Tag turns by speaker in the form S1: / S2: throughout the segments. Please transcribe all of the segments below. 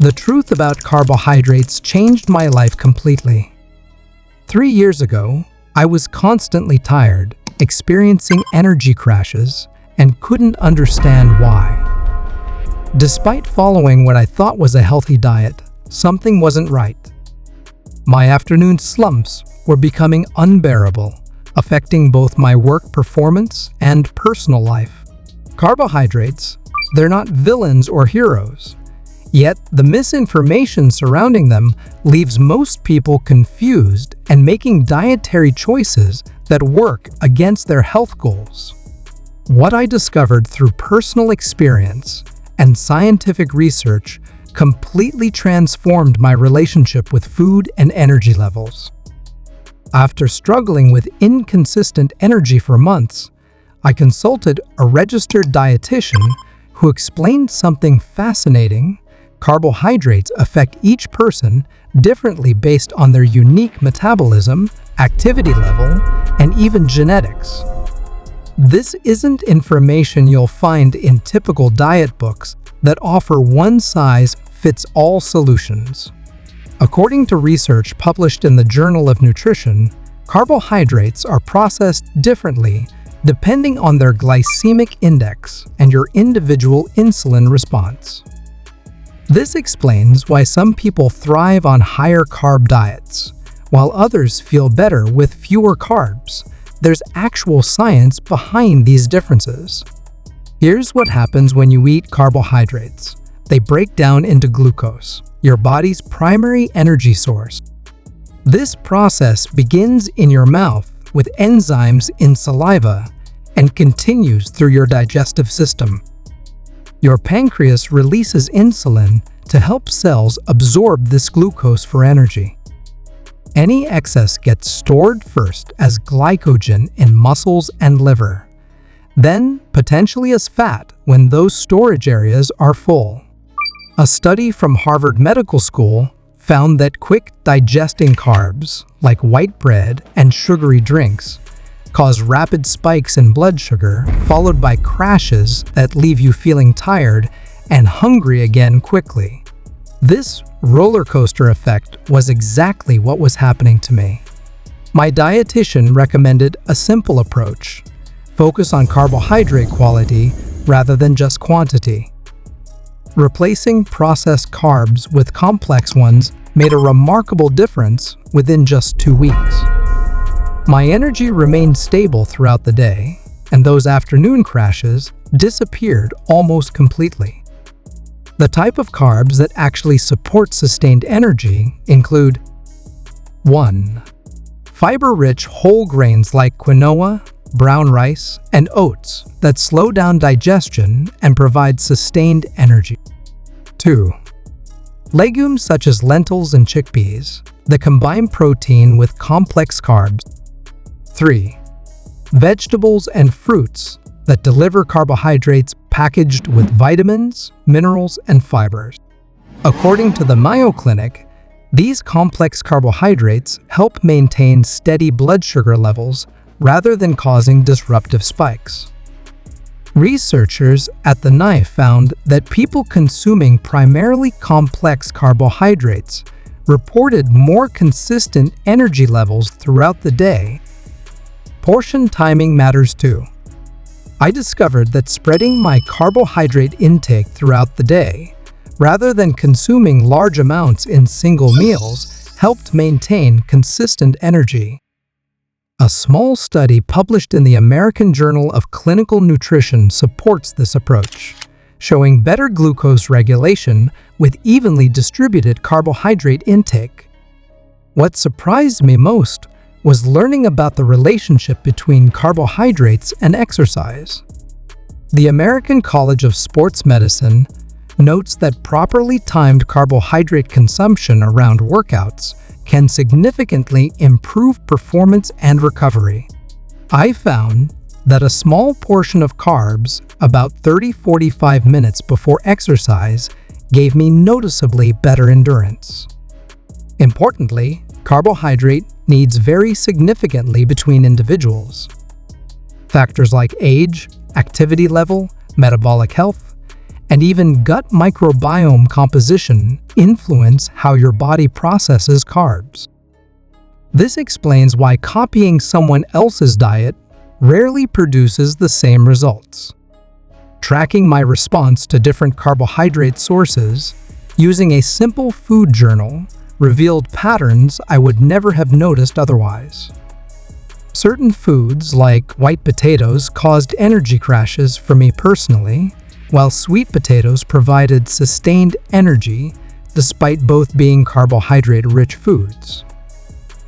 S1: The truth about carbohydrates changed my life completely. 3 years ago, I was constantly tired, experiencing energy crashes, and couldn't understand why. Despite following what I thought was a healthy diet, something wasn't right. My afternoon slumps were becoming unbearable, affecting both my work performance and personal life. Carbohydrates, they're not villains or heroes. Yet, the misinformation surrounding them leaves most people confused and making dietary choices that work against their health goals. What I discovered through personal experience and scientific research completely transformed my relationship with food and energy levels. After struggling with inconsistent energy for months, I consulted a registered dietitian who explained something fascinating. Carbohydrates affect each person differently based on their unique metabolism, activity level, and even genetics. This isn't information you'll find in typical diet books that offer one-size-fits-all solutions. According to research published in the Journal of Nutrition, carbohydrates are processed differently depending on their glycemic index and your individual insulin response. This explains why some people thrive on higher carb diets, while others feel better with fewer carbs. There's actual science behind these differences. Here's what happens when you eat carbohydrates. They break down into glucose, your body's primary energy source. This process begins in your mouth with enzymes in saliva and continues through your digestive system. Your pancreas releases insulin to help cells absorb this glucose for energy. Any excess gets stored first as glycogen in muscles and liver, then potentially as fat when those storage areas are full. A study from Harvard Medical School found that quick digesting carbs, like white bread and sugary drinks, cause rapid spikes in blood sugar, followed by crashes that leave you feeling tired and hungry again quickly. This roller coaster effect was exactly what was happening to me. My dietitian recommended a simple approach: focus on carbohydrate quality rather than just quantity. Replacing processed carbs with complex ones made a remarkable difference within just 2 weeks. My energy remained stable throughout the day, and those afternoon crashes disappeared almost completely. The type of carbs that actually support sustained energy include 1. Fiber-rich whole grains like quinoa, brown rice, and oats that slow down digestion and provide sustained energy. 2. Legumes such as lentils and chickpeas that combine protein with complex carbs. 3. Vegetables and fruits that deliver carbohydrates packaged with vitamins, minerals, and fibers. According to the Mayo Clinic, these complex carbohydrates help maintain steady blood sugar levels rather than causing disruptive spikes. Researchers at the NICE found that people consuming primarily complex carbohydrates reported more consistent energy levels throughout the day. Portion timing matters too. I discovered that spreading my carbohydrate intake throughout the day, rather than consuming large amounts in single meals, helped maintain consistent energy. A small study published in the American Journal of Clinical Nutrition supports this approach, showing better glucose regulation with evenly distributed carbohydrate intake. What surprised me most was learning about the relationship between carbohydrates and exercise. The American College of Sports Medicine notes that properly timed carbohydrate consumption around workouts can significantly improve performance and recovery. I found that a small portion of carbs, about 30-45 minutes before exercise, gave me noticeably better endurance. Importantly, carbohydrate needs vary significantly between individuals. Factors like age, activity level, metabolic health, and even gut microbiome composition influence how your body processes carbs. This explains why copying someone else's diet rarely produces the same results. Tracking my response to different carbohydrate sources using a simple food journal revealed patterns I would never have noticed otherwise. Certain foods, like white potatoes, caused energy crashes for me personally, while sweet potatoes provided sustained energy despite both being carbohydrate-rich foods.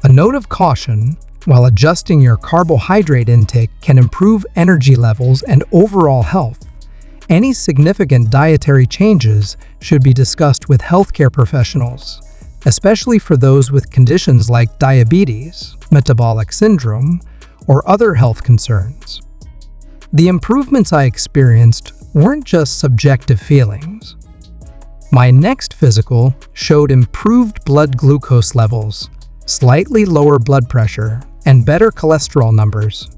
S1: A note of caution: while adjusting your carbohydrate intake can improve energy levels and overall health, any significant dietary changes should be discussed with healthcare professionals, especially for those with conditions like diabetes, metabolic syndrome, or other health concerns. The improvements I experienced weren't just subjective feelings. My next physical showed improved blood glucose levels, slightly lower blood pressure, and better cholesterol numbers.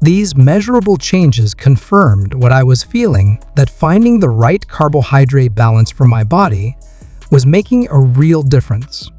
S1: These measurable changes confirmed what I was feeling, that finding the right carbohydrate balance for my body was making a real difference.